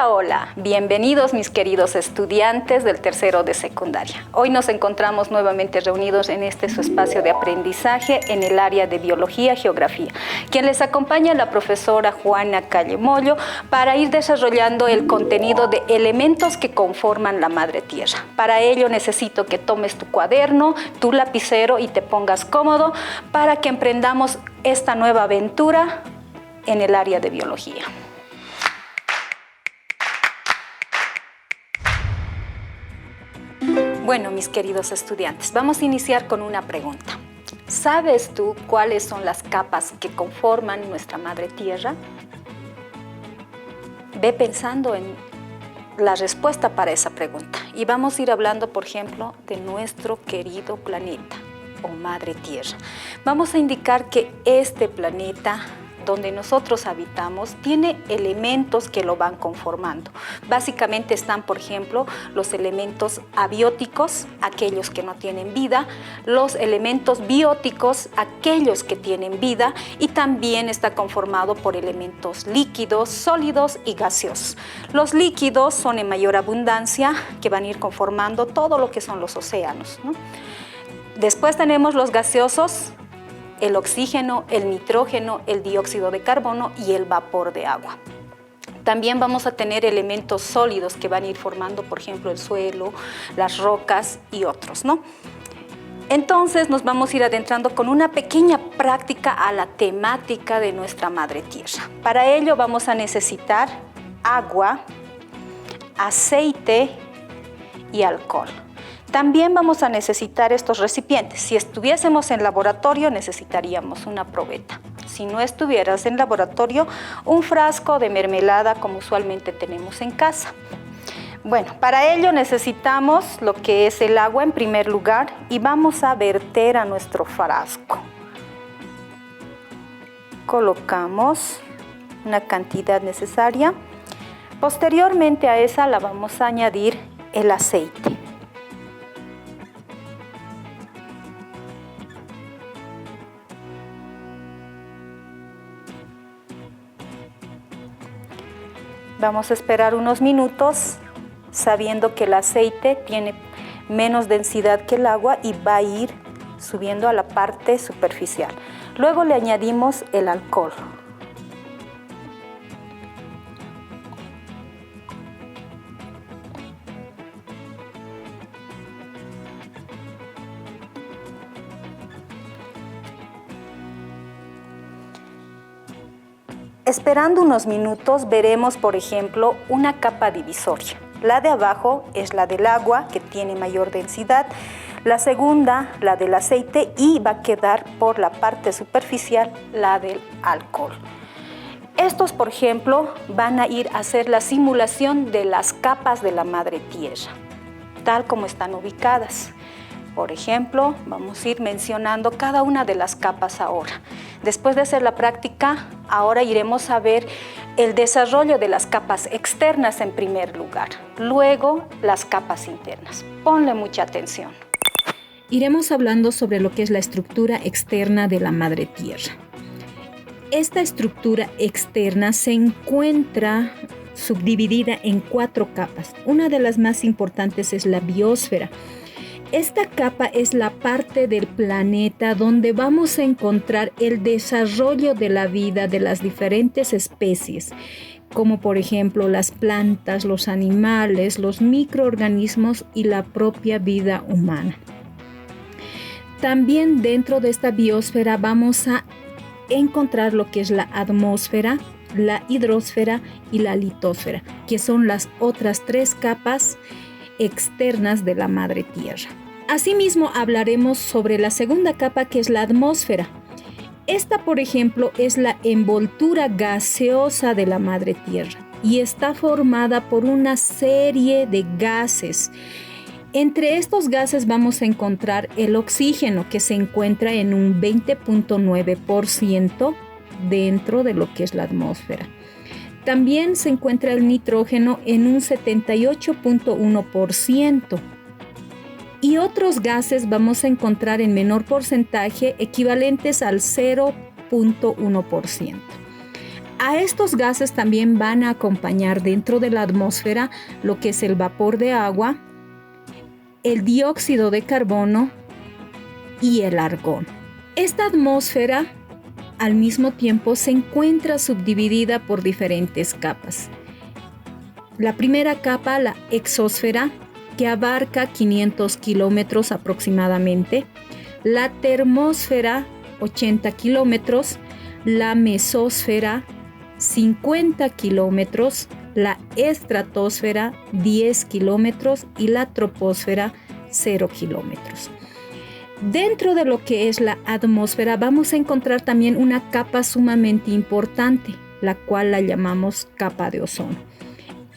Hola, hola, bienvenidos mis queridos estudiantes del tercero de secundaria. Hoy nos encontramos nuevamente reunidos en este su espacio de aprendizaje en el área de Biología y Geografía. Quien les acompaña es la profesora Juana Calle Mollo para ir desarrollando el contenido de elementos que conforman la Madre Tierra. Para ello necesito que tomes tu cuaderno, tu lapicero y te pongas cómodo para que emprendamos esta nueva aventura en el área de biología. Bueno, mis queridos estudiantes, vamos a iniciar con una pregunta. ¿Sabes tú cuáles son las capas que conforman nuestra Madre Tierra? Ve pensando en la respuesta para esa pregunta y vamos a ir hablando, por ejemplo, de nuestro querido planeta o Madre Tierra. Vamos a indicar que este planeta donde nosotros habitamos tiene elementos que lo van conformando. Básicamente están, por ejemplo, los elementos abióticos, aquellos que no tienen vida, los elementos bióticos, aquellos que tienen vida, y también está conformado por elementos líquidos, sólidos y gaseosos. Los líquidos son en mayor abundancia, que van a ir conformando todo lo que son los océanos, ¿no? Después tenemos los gaseosos, el oxígeno, el nitrógeno, el dióxido de carbono y el vapor de agua. También vamos a tener elementos sólidos que van a ir formando, por ejemplo, el suelo, las rocas y otros, ¿no? Entonces nos vamos a ir adentrando con una pequeña práctica a la temática de nuestra Madre Tierra. Para ello vamos a necesitar agua, aceite y alcohol. También vamos a necesitar estos recipientes. Si estuviésemos en laboratorio, necesitaríamos una probeta. Si no estuvieras en laboratorio, un frasco de mermelada como usualmente tenemos en casa. Bueno, para ello necesitamos lo que es el agua en primer lugar y vamos a verter a nuestro frasco. Colocamos una cantidad necesaria. Posteriormente a esa la vamos a añadir el aceite. Vamos a esperar unos minutos sabiendo que el aceite tiene menos densidad que el agua y va a ir subiendo a la parte superficial. Luego le añadimos el alcohol. Esperando unos minutos veremos, por ejemplo, una capa divisoria. La de abajo es la del agua, que tiene mayor densidad. La segunda, la del aceite, y va a quedar por la parte superficial la del alcohol. Estos, por ejemplo, van a ir a hacer la simulación de las capas de la Madre Tierra, tal como están ubicadas. Por ejemplo, vamos a ir mencionando cada una de las capas ahora. Después de hacer la práctica, ahora iremos a ver el desarrollo de las capas externas en primer lugar, luego las capas internas. Ponle mucha atención. Iremos hablando sobre lo que es la estructura externa de la Madre Tierra. Esta estructura externa se encuentra subdividida en 4 capas. Una de las más importantes es la biosfera. Esta capa es la parte del planeta donde vamos a encontrar el desarrollo de la vida de las diferentes especies, como por ejemplo las plantas, los animales, los microorganismos y la propia vida humana. También dentro de esta biosfera vamos a encontrar lo que es la atmósfera, la hidrosfera y la litosfera, que son las otras 3 capas externas de la Madre Tierra. Asimismo, hablaremos sobre la segunda capa, que es la atmósfera. Esta, por ejemplo, es la envoltura gaseosa de la Madre Tierra y está formada por una serie de gases. Entre estos gases vamos a encontrar el oxígeno, que se encuentra en un 20.9% dentro de lo que es la atmósfera. También se encuentra el nitrógeno en un 78.1%. Y otros gases vamos a encontrar en menor porcentaje, equivalentes al 0.1%. A estos gases también van a acompañar dentro de la atmósfera lo que es el vapor de agua, el dióxido de carbono y el argón. Esta atmósfera al mismo tiempo se encuentra subdividida por diferentes capas. La primera capa, la exósfera, que abarca 500 kilómetros aproximadamente, la termósfera, 80 kilómetros, la mesósfera, 50 kilómetros, la estratosfera, 10 kilómetros y la troposfera, 0 kilómetros. Dentro de lo que es la atmósfera vamos a encontrar también una capa sumamente importante, la cual la llamamos capa de ozono.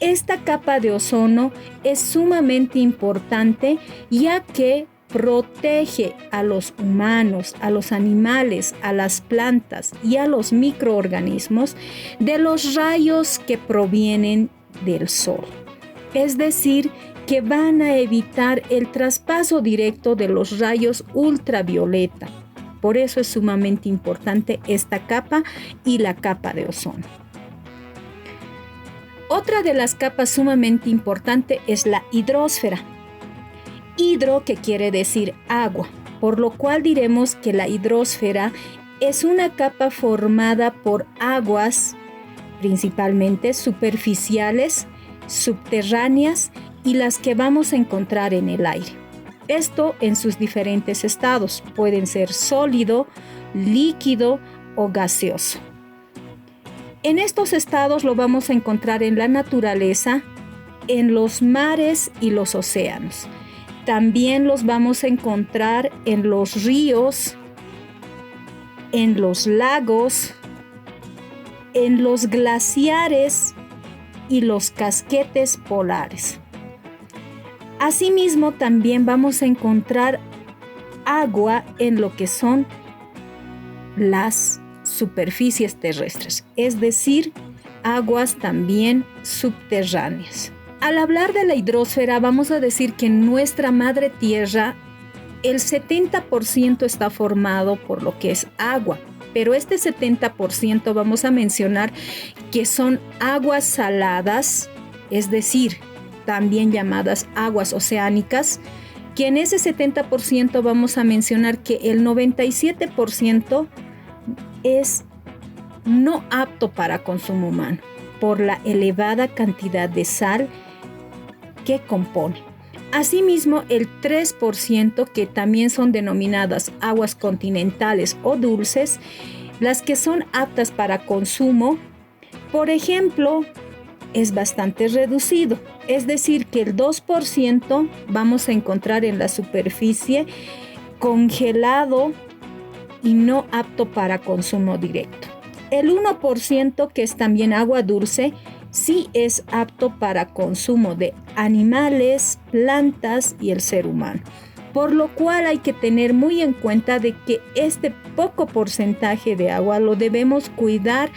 Esta capa de ozono es sumamente importante ya que protege a los humanos, a los animales, a las plantas y a los microorganismos de los rayos que provienen del sol. Es decir, que van a evitar el traspaso directo de los rayos ultravioleta. Por eso es sumamente importante esta capa y la capa de ozono. Otra de las capas sumamente importante es la hidrosfera. Hidro, que quiere decir agua, por lo cual diremos que la hidrosfera es una capa formada por aguas, principalmente superficiales, subterráneas y las que vamos a encontrar en el aire. Esto en sus diferentes estados, pueden ser sólido, líquido o gaseoso. En estos estados lo vamos a encontrar en la naturaleza, en los mares y los océanos. También los vamos a encontrar en los ríos, en los lagos, en los glaciares y los casquetes polares. Asimismo, también vamos a encontrar agua en lo que son las superficies terrestres, es decir, aguas también subterráneas. Al hablar de la hidrosfera, vamos a decir que en nuestra madre tierra el 70% está formado por lo que es agua, pero este 70% vamos a mencionar que son aguas saladas, es decir, también llamadas aguas oceánicas, que en ese 70% vamos a mencionar que el 97% es no apto para consumo humano por la elevada cantidad de sal que compone. Asimismo, el 3%, que también son denominadas aguas continentales o dulces, las que son aptas para consumo, por ejemplo, es bastante reducido. Es decir, que el 2% vamos a encontrar en la superficie congelado y no apto para consumo directo. El 1%, que es también agua dulce, sí es apto para consumo de animales, plantas y el ser humano. Por lo cual hay que tener muy en cuenta de que este poco porcentaje de agua lo debemos cuidar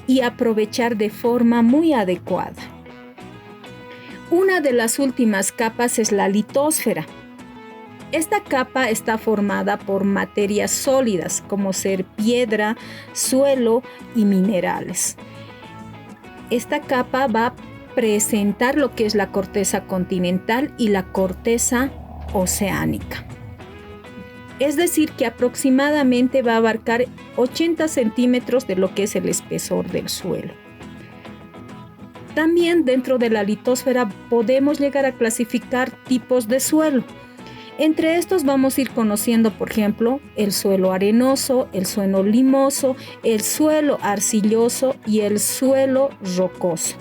y aprovechar de forma muy adecuada. Una de las últimas capas es la litosfera. Esta capa está formada por materias sólidas como ser piedra, suelo y minerales. Esta capa va a presentar lo que es la corteza continental y la corteza oceánica. Es decir, que aproximadamente va a abarcar 80 centímetros de lo que es el espesor del suelo. También dentro de la litosfera podemos llegar a clasificar tipos de suelo. Entre estos vamos a ir conociendo, por ejemplo, el suelo arenoso, el suelo limoso, el suelo arcilloso y el suelo rocoso.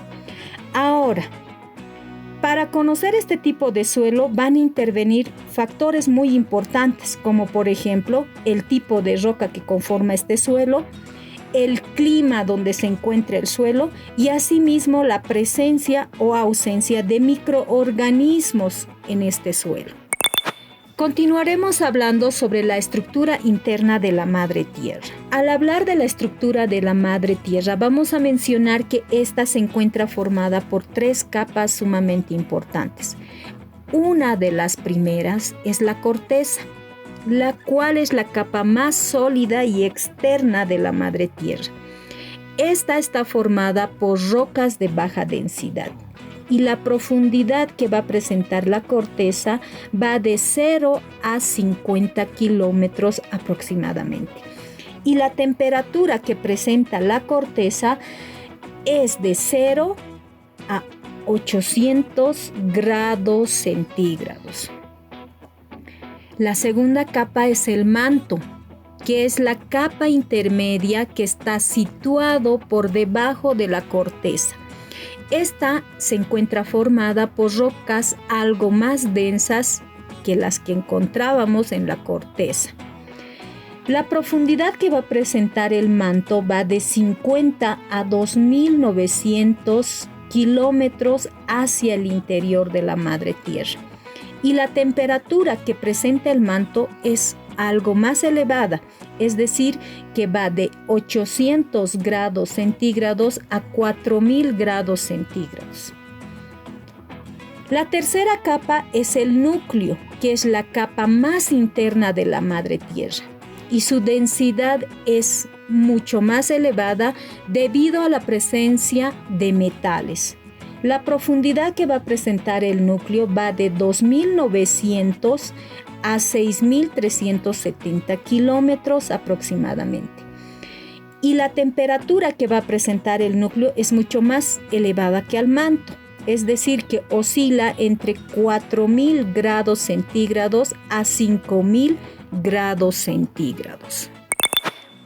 Ahora, para conocer este tipo de suelo van a intervenir factores muy importantes, como por ejemplo el tipo de roca que conforma este suelo, el clima donde se encuentra el suelo y asimismo la presencia o ausencia de microorganismos en este suelo. Continuaremos hablando sobre la estructura interna de la madre tierra. Al hablar de la estructura de la madre tierra, vamos a mencionar que esta se encuentra formada por 3 capas sumamente importantes. Una de las primeras es la corteza, la cual es la capa más sólida y externa de la madre tierra. Esta está formada por rocas de baja densidad y la profundidad que va a presentar la corteza va de 0 a 50 kilómetros aproximadamente. Y la temperatura que presenta la corteza es de 0 a 800 grados centígrados. La segunda capa es el manto, que es la capa intermedia que está situado por debajo de la corteza. Esta se encuentra formada por rocas algo más densas que las que encontrábamos en la corteza. La profundidad que va a presentar el manto va de 50 a 2.900 kilómetros hacia el interior de la madre tierra. Y la temperatura que presenta el manto es algo más elevada, es decir, que va de 800 grados centígrados a 4.000 grados centígrados. La tercera capa es el núcleo, que es la capa más interna de la madre tierra, y su densidad es mucho más elevada debido a la presencia de metales. La profundidad que va a presentar el núcleo va de 2.900 a 6.370 kilómetros aproximadamente. Y la temperatura que va a presentar el núcleo es mucho más elevada que al manto, es decir, que oscila entre 4.000 grados centígrados a 5.000 grados centígrados.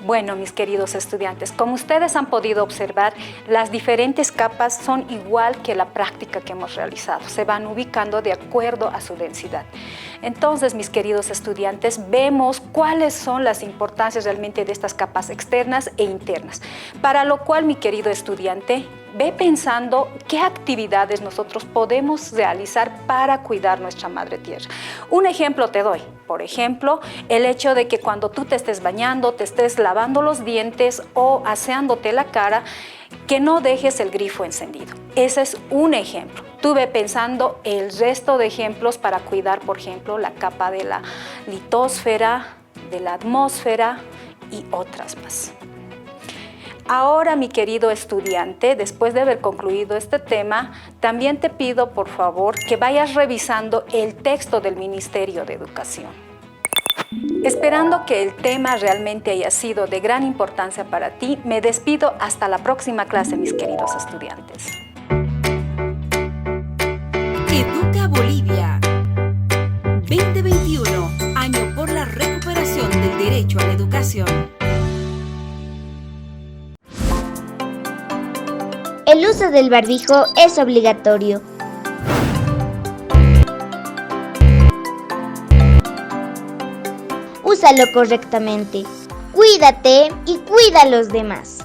Bueno, mis queridos estudiantes, como ustedes han podido observar, las diferentes capas son igual que la práctica que hemos realizado. Se van ubicando de acuerdo a su densidad. Entonces, mis queridos estudiantes, vemos cuáles son las importancias realmente de estas capas externas e internas. Para lo cual, mi querido estudiante, ve pensando qué actividades nosotros podemos realizar para cuidar nuestra madre tierra. Un ejemplo te doy. Por ejemplo, el hecho de que cuando tú te estés bañando, te estés lavando los dientes o aseándote la cara, que no dejes el grifo encendido. Ese es un ejemplo. Tú ve pensando el resto de ejemplos para cuidar, por ejemplo, la capa de la litosfera, de la atmósfera y otras más. Ahora, mi querido estudiante, después de haber concluido este tema, también te pido, por favor, que vayas revisando el texto del Ministerio de Educación. Esperando que el tema realmente haya sido de gran importancia para ti, me despido hasta la próxima clase, mis queridos estudiantes. Educa Bolivia 2021, año por la recuperación del derecho a la educación. El uso del barbijo es obligatorio. Úsalo correctamente. Cuídate y cuida a los demás.